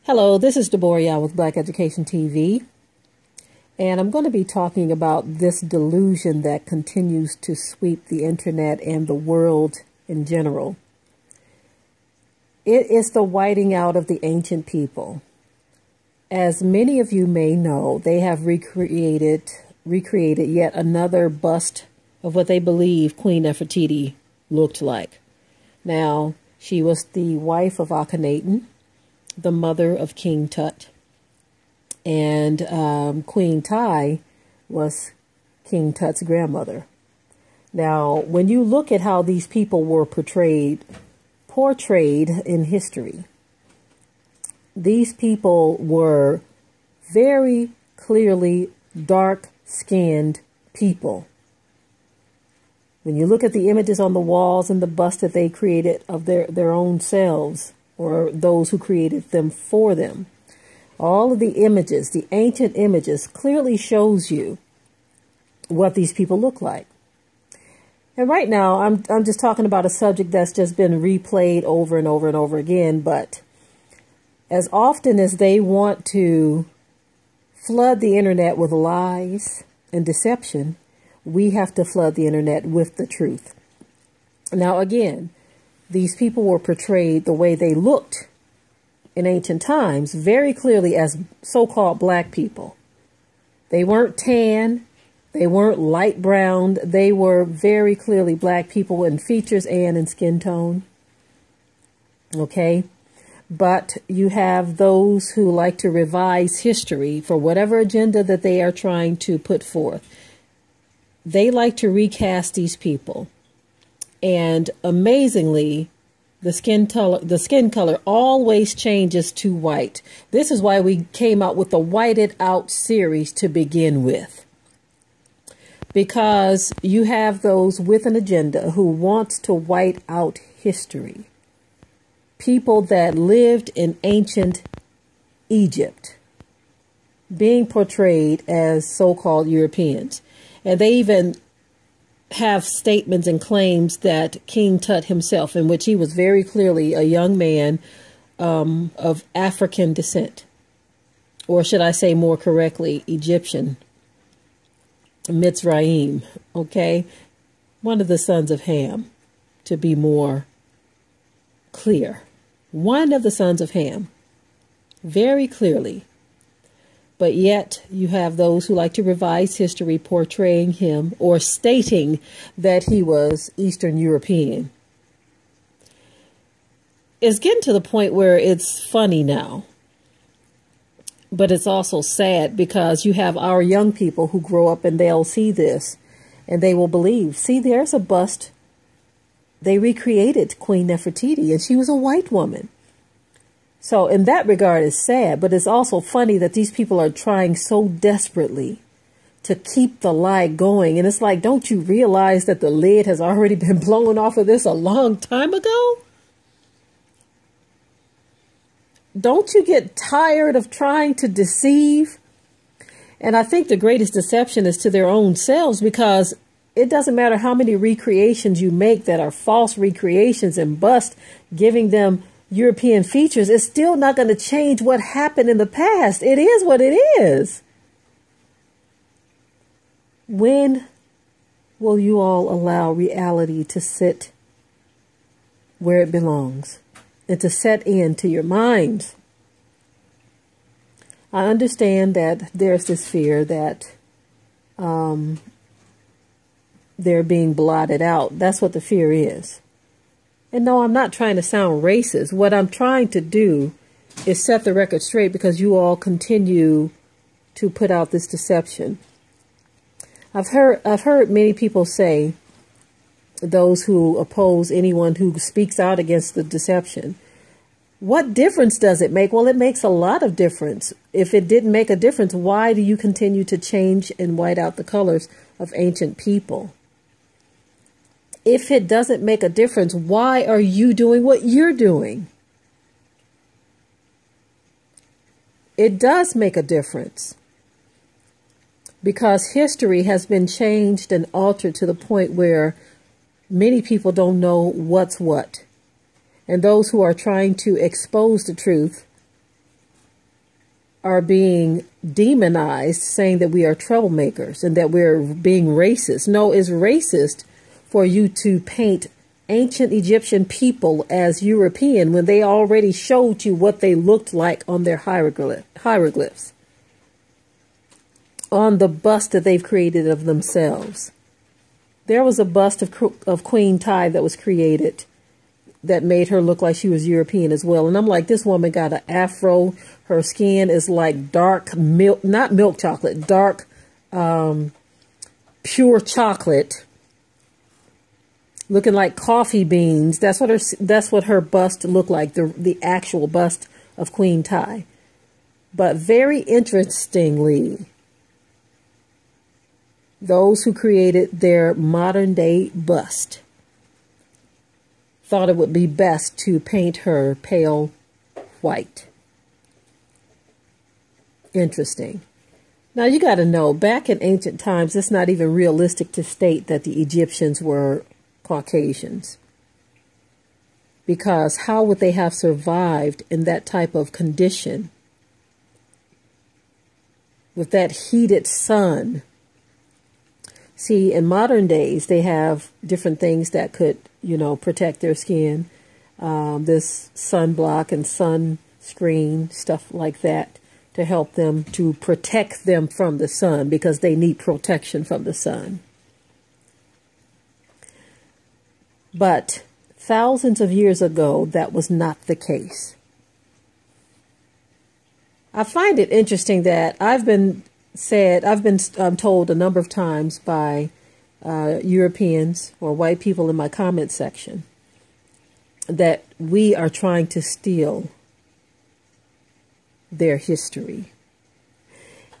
Hello, this is Deborah with Black Education TV, and I'm going to be talking about this delusion that continues to sweep the internet and the world in general. It is the whiting out of the ancient people. As many of you may know, they have recreated yet another bust of what they believe Queen Nefertiti looked like. Now, she was the wife of Akhenaten, the mother of King Tut, and Queen Tai was King Tut's grandmother. Now, when you look at how these people were portrayed in history, these people were very clearly dark-skinned people. When you look at the images on the walls and the bust that they created of their own selves, or those who created them for them, all of the images, the ancient images, clearly shows you what these people look like. And right now, I'm just talking about a subject that's just been replayed over and over and over again, but as often as they want to flood the internet with lies and deception, we have to flood the internet with the truth. Now, again, these people were portrayed the way they looked in ancient times, very clearly as so-called black people. They weren't tan, they weren't light browned, they were very clearly black people in features and in skin tone. Okay? But you have those who like to revise history for whatever agenda that they are trying to put forth. They like to recast these people. And amazingly, the skin color always changes to white. This is why we came out with the Whited Out series to begin with. Because you have those with an agenda who wants to white out history. People that lived in ancient Egypt being portrayed as so-called Europeans. And they even have statements and claims that King Tut himself, in which he was very clearly a young man of African descent, or should I say more correctly, Egyptian, Mitzrayim, okay? One of the sons of Ham, to be more clear. One of the sons of Ham, very clearly. But yet you have those who like to revise history portraying him or stating that he was Eastern European. It's getting to the point where it's funny now. But it's also sad because you have our young people who grow up and they'll see this and they will believe, see, there's a bust. They recreated Queen Nefertiti and she was a white woman. So in that regard, it's sad, but it's also funny that these people are trying so desperately to keep the lie going. And it's like, don't you realize that the lid has already been blown off of this a long time ago? Don't you get tired of trying to deceive? And I think the greatest deception is to their own selves, because it doesn't matter how many recreations you make that are false recreations and bust, giving them European features, it's still not going to change what happened in the past. It is what it is. When will you all allow reality to sit where it belongs and to set into your minds? I understand that there's this fear that they're being blotted out. That's what the fear is. And no, I'm not trying to sound racist. What I'm trying to do is set the record straight, because you all continue to put out this deception. I've heard many people say, those who oppose anyone who speaks out against the deception, what difference does it make? Well, it makes a lot of difference. If it didn't make a difference, why do you continue to change and white out the colors of ancient people? If it doesn't make a difference, why are you doing what you're doing? It does make a difference, because history has been changed and altered to the point where many people don't know what's what. And those who are trying to expose the truth are being demonized, saying that we are troublemakers and that we're being racist. No, it's racist for you to paint ancient Egyptian people as European when they already showed you what they looked like on their hieroglyphs, on the bust that they've created of themselves. There was a bust of Queen Ty that was created that made her look like she was European as well. And I'm like, this woman got an afro. Her skin is like dark milk, not milk chocolate, dark, pure chocolate, looking like coffee beans. That's what her bust looked like, the actual bust of Queen Ty. But very interestingly, those who created their modern day bust thought it would be best to paint her pale white. Interesting. Now you got to know, back in ancient times, it's not even realistic to state that the Egyptians were Caucasians. Because how would they have survived in that type of condition with that heated sun? See, in modern days, they have different things that could, protect their skin. This sunblock and sunscreen, stuff like that, to help them, to protect them from the sun, because they need protection from the sun. But thousands of years ago, that was not the case. I find it interesting that I've been told a number of times by Europeans or white people in my comment section that we are trying to steal their history.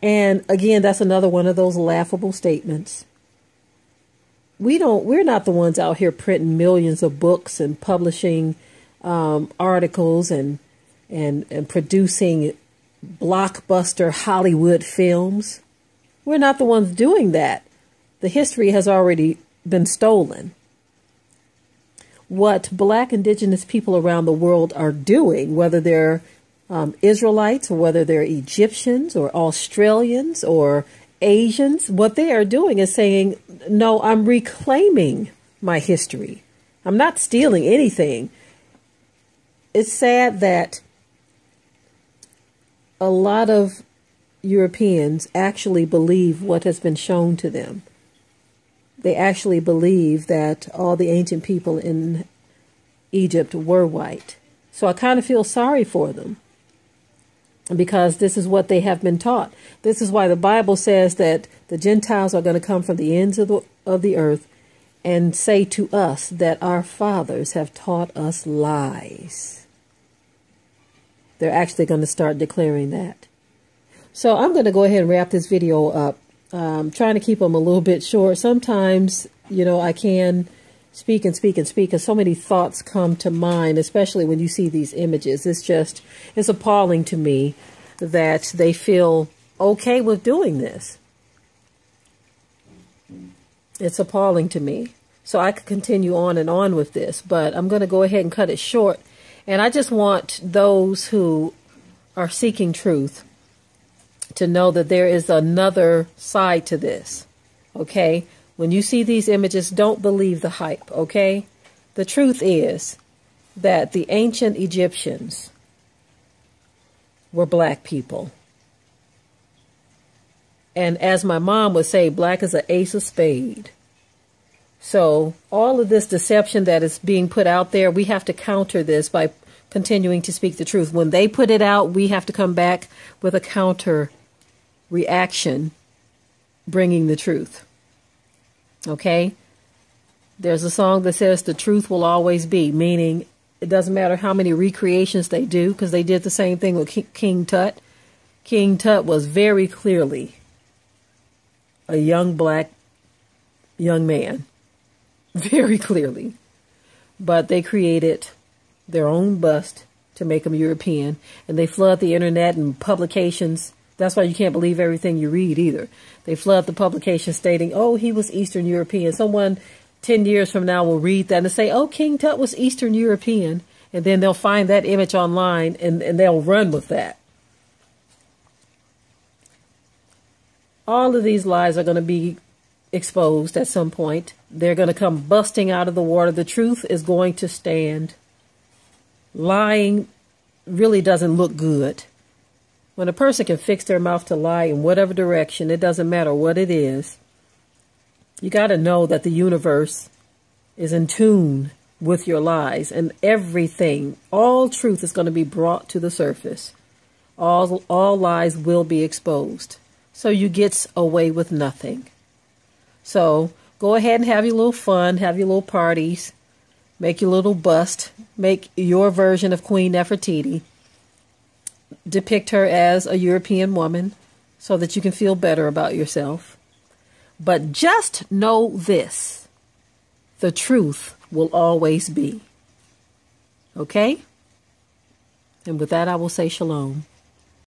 And again, that's another one of those laughable statements. We're not the ones out here printing millions of books and publishing articles and producing blockbuster Hollywood films. We're not the ones doing that. The history has already been stolen. What Black indigenous people around the world are doing, whether they're Israelites or whether they're Egyptians or Australians or Asians, what they are doing is saying, no, I'm reclaiming my history. I'm not stealing anything. It's sad that a lot of Europeans actually believe what has been shown to them. They actually believe that all the ancient people in Egypt were white. So I kind of feel sorry for them, because this is what they have been taught. This is why the Bible says that the Gentiles are going to come from the ends of the earth and say to us that our fathers have taught us lies. They're actually going to start declaring that. So I'm going to go ahead and wrap this video up. Trying to keep them a little bit short. Sometimes, I can speak and so many thoughts come to mind, especially when you see these images. It's appalling to me that they feel okay with doing this. It's appalling to me. So I could continue on and on with this, but I'm going to go ahead and cut it short. And I just want those who are seeking truth to know that there is another side to this, okay? When you see these images, don't believe the hype, okay? The truth is that the ancient Egyptians were Black people. And as my mom would say, black is an ace of spade. So all of this deception that is being put out there, we have to counter this by continuing to speak the truth. When they put it out, we have to come back with a counter reaction, bringing the truth. Okay? There's a song that says the truth will always be, meaning it doesn't matter how many recreations they do, because they did the same thing with King Tut. King Tut was very clearly a young Black young man. Very clearly. But they created their own bust to make them European, and they flood the internet and publications. That's why you can't believe everything you read either. They flood the publication stating, oh, he was Eastern European. Someone 10 years from now will read that and say, oh, King Tut was Eastern European. And then they'll find that image online and they'll run with that. All of these lies are going to be exposed at some point. They're going to come busting out of the water. The truth is going to stand. Lying really doesn't look good. When a person can fix their mouth to lie in whatever direction, it doesn't matter what it is. You got to know that the universe is in tune with your lies, and everything, all truth is going to be brought to the surface. All lies will be exposed. So you get away with nothing. So go ahead and have your little fun, have your little parties, make your little bust, make your version of Queen Nefertiti. Depict her as a European woman so that you can feel better about yourself. But just know this, the truth will always be. Okay? And with that, I will say shalom.